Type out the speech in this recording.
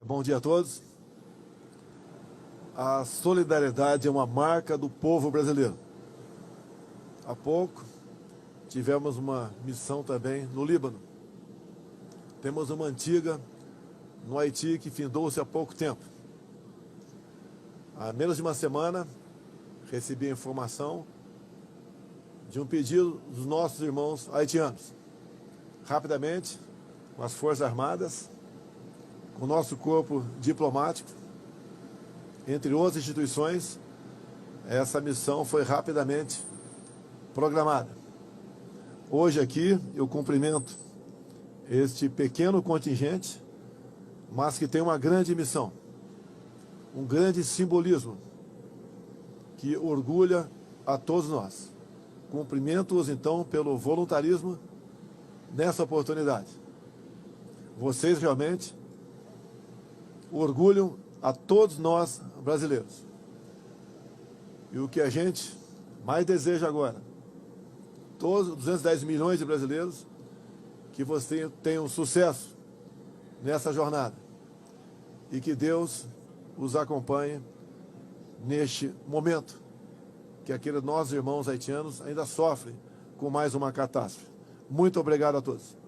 Bom dia a todos. A solidariedade é uma marca do povo brasileiro. Há pouco tivemos uma missão também no Líbano. Temos uma antiga no Haiti que findou-se há pouco tempo. Há menos de uma semana recebi a informação de um pedido dos nossos irmãos haitianos. Rapidamente, com as Forças Armadas, com o nosso corpo diplomático, entre outras instituições, essa missão foi rapidamente programada. Hoje aqui eu cumprimento este pequeno contingente, mas que tem uma grande missão, um grande simbolismo que orgulha a todos nós. Cumprimento-os então pelo voluntarismo nessa oportunidade. Vocês realmente orgulham a todos nós brasileiros. E o que a gente mais deseja agora, todos os 210 milhões de brasileiros, que vocês tenham sucesso nessa jornada e que Deus os acompanhe neste momento que aqueles nossos irmãos haitianos ainda sofrem com mais uma catástrofe. Muito obrigado a todos.